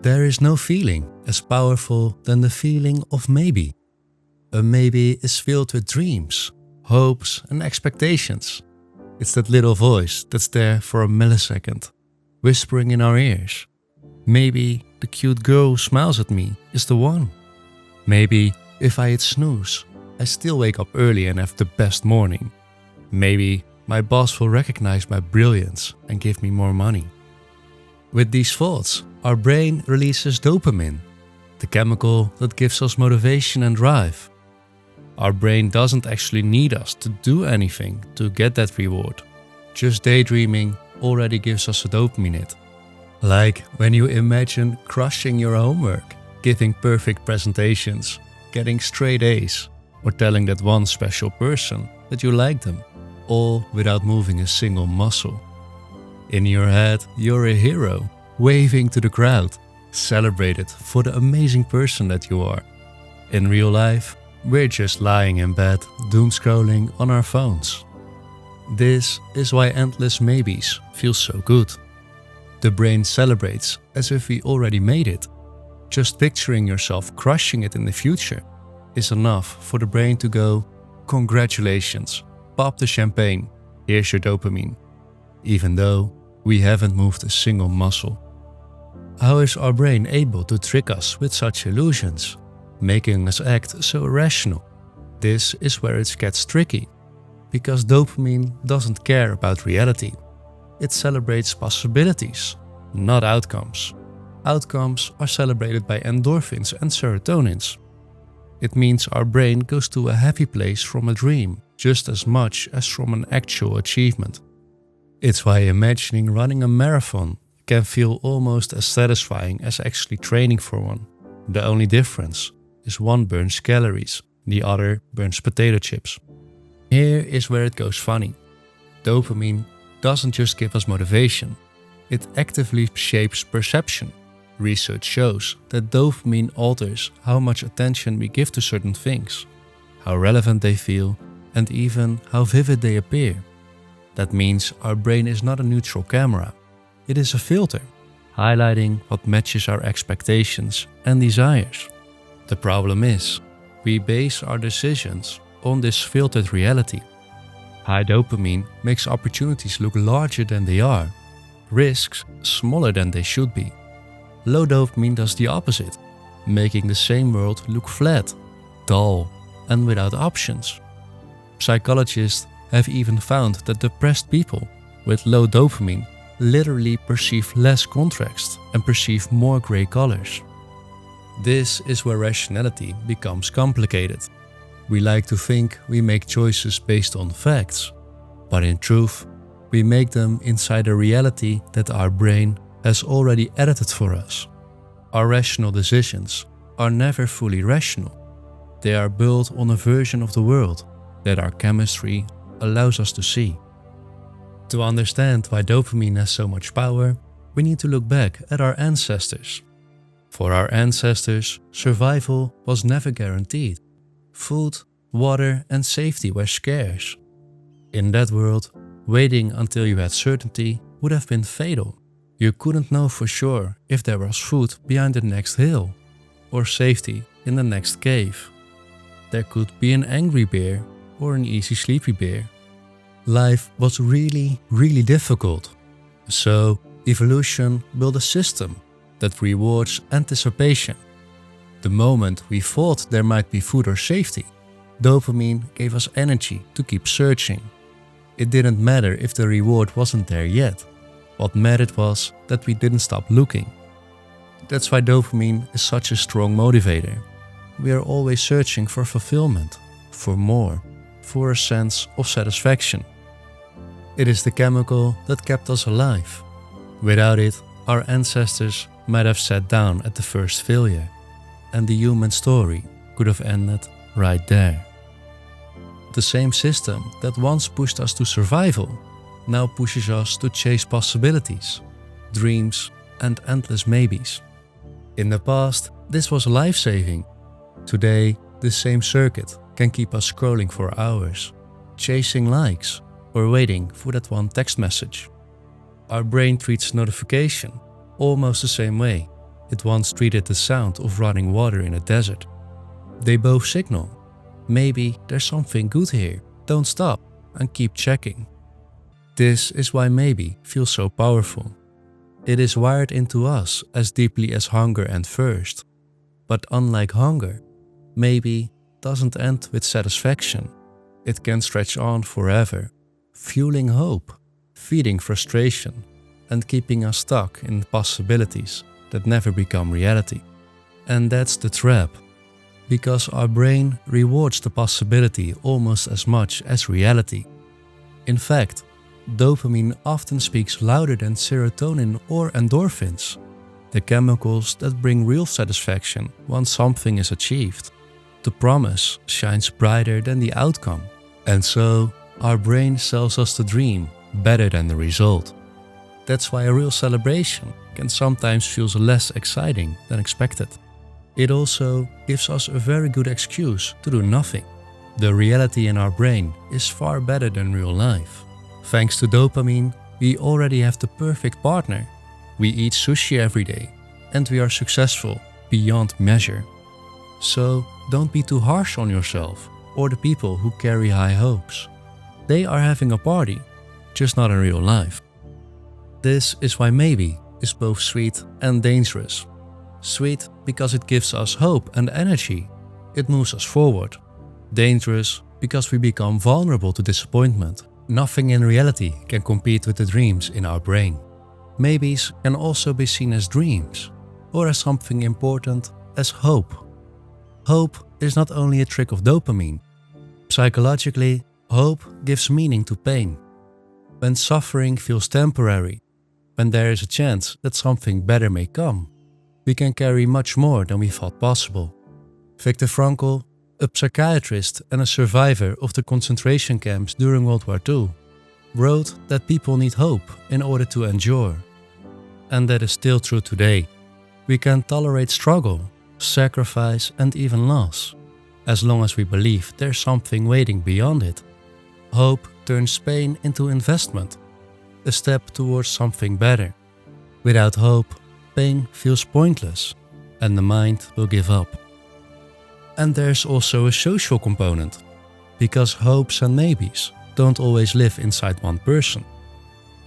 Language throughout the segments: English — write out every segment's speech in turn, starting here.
There is no feeling as powerful than the feeling of maybe. A maybe is filled with dreams, hopes and expectations. It's that little voice that's there for a millisecond, whispering in our ears. Maybe the cute girl who smiles at me is the one. Maybe if I hit snooze, I still wake up early and have the best morning. Maybe my boss will recognize my brilliance and give me more money. With these thoughts, our brain releases dopamine, the chemical that gives us motivation and drive. Our brain doesn't actually need us to do anything to get that reward. Just daydreaming already gives us a dopamine hit. Like when you imagine crushing your homework, giving perfect presentations, getting straight A's, or telling that one special person that you like them, all without moving a single muscle. In your head, you're a hero, waving to the crowd, celebrated for the amazing person that you are. In real life, we're just lying in bed, doom scrolling on our phones. This is why endless maybes feel so good. The brain celebrates as if we already made it. Just picturing yourself crushing it in the future is enough for the brain to go, "Congratulations, pop the champagne, here's your dopamine," even though we haven't moved a single muscle. How is our brain able to trick us with such illusions, making us act so irrational? This is where it gets tricky, because dopamine doesn't care about reality. It celebrates possibilities, not outcomes. Outcomes are celebrated by endorphins and serotonins. It means our brain goes to a happy place from a dream just as much as from an actual achievement. It's why imagining running a marathon can feel almost as satisfying as actually training for one. The only difference is one burns calories, the other burns potato chips. Here is where it goes funny. Dopamine doesn't just give us motivation, it actively shapes perception. Research shows that dopamine alters how much attention we give to certain things, how relevant they feel, and even how vivid they appear. That means our brain is not a neutral camera. It is a filter, highlighting what matches our expectations and desires. The problem is, we base our decisions on this filtered reality. High dopamine makes opportunities look larger than they are, risks smaller than they should be. Low dopamine does the opposite, making the same world look flat, dull, and without options. Psychologists have even found that depressed people with low dopamine literally perceive less contrast and perceive more gray colors. This is where rationality becomes complicated. We like to think we make choices based on facts, but in truth, we make them inside a reality that our brain has already edited for us. Our rational decisions are never fully rational. They are built on a version of the world that our chemistry allows us to see. To understand why dopamine has so much power, we need to look back at our ancestors. For our ancestors, survival was never guaranteed. Food, water, and safety were scarce. In that world, waiting until you had certainty would have been fatal. You couldn't know for sure if there was food behind the next hill, or safety in the next cave. There could be an angry bear or an easy sleepy bear. Life was really difficult. So, evolution built a system that rewards anticipation. The moment we thought there might be food or safety, dopamine gave us energy to keep searching. It didn't matter if the reward wasn't there yet. What mattered was that we didn't stop looking. That's why dopamine is such a strong motivator. We are always searching for fulfillment, for more, for a sense of satisfaction. It is the chemical that kept us alive. Without it, our ancestors might have sat down at the first failure, and the human story could have ended right there. The same system that once pushed us to survival now pushes us to chase possibilities, dreams, and endless maybes. In the past, this was life-saving. Today, the same circuit can keep us scrolling for hours, chasing likes, or waiting for that one text message. Our brain treats notification almost the same way. It once treated the sound of running water in a desert. They both signal, maybe there's something good here, don't stop and keep checking. This is why maybe feels so powerful. It is wired into us as deeply as hunger and thirst. But unlike hunger, maybe doesn't end with satisfaction. It can stretch on forever, fueling hope, feeding frustration, and keeping us stuck in possibilities that never become reality. And that's the trap, because our brain rewards the possibility almost as much as reality. In fact, dopamine often speaks louder than serotonin or endorphins, the chemicals that bring real satisfaction once something is achieved. The promise shines brighter than the outcome, and so our brain sells us the dream better than the result. That's why a real celebration can sometimes feel less exciting than expected. It also gives us a very good excuse to do nothing. The reality in our brain is far better than real life. Thanks to dopamine, we already have the perfect partner. We eat sushi every day, and we are successful beyond measure. So don't be too harsh on yourself or the people who carry high hopes. They are having a party, just not in real life. This is why maybe is both sweet and dangerous. Sweet because it gives us hope and energy. It moves us forward. Dangerous because we become vulnerable to disappointment. Nothing in reality can compete with the dreams in our brain. Maybes can also be seen as dreams, or as something important as hope. Hope is not only a trick of dopamine. Psychologically, hope gives meaning to pain. When suffering feels temporary, when there is a chance that something better may come, we can carry much more than we thought possible. Viktor Frankl, a psychiatrist and a survivor of the concentration camps during World War II, wrote that people need hope in order to endure. And that is still true today. We can tolerate struggle, sacrifice and even loss, as long as we believe there's something waiting beyond it. Hope turns pain into investment, a step towards something better. Without hope, pain feels pointless, and the mind will give up. And there's also a social component, because hopes and maybes don't always live inside one person.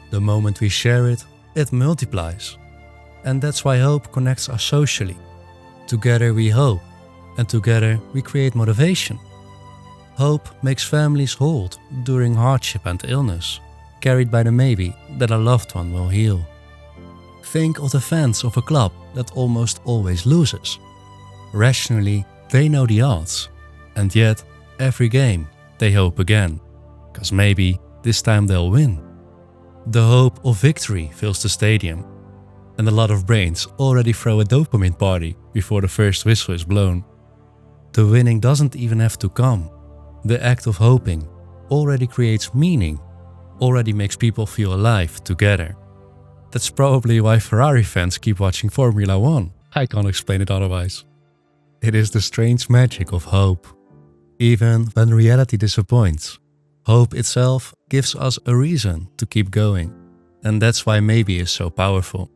The moment we share it, it multiplies. And that's why hope connects us socially. Together we hope, and together we create motivation. Hope makes families hold during hardship and illness, carried by the maybe that a loved one will heal. Think of the fans of a club that almost always loses. Rationally, they know the odds, and yet every game they hope again, cause maybe this time they'll win. The hope of victory fills the stadium, and a lot of brains already throw a dopamine party before the first whistle is blown. The winning doesn't even have to come. The act of hoping already creates meaning, already makes people feel alive together. That's probably why Ferrari fans keep watching Formula 1. I can't explain it otherwise. It is the strange magic of hope. Even when reality disappoints, hope itself gives us a reason to keep going. And that's why maybe is so powerful.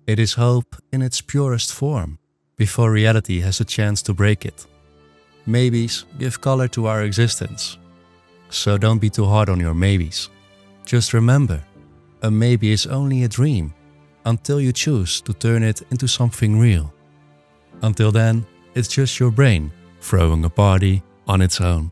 It is hope in its purest form, before reality has a chance to break it. Maybes give color to our existence. So don't be too hard on your maybes. Just remember, a maybe is only a dream until you choose to turn it into something real. Until then, it's just your brain throwing a party on its own.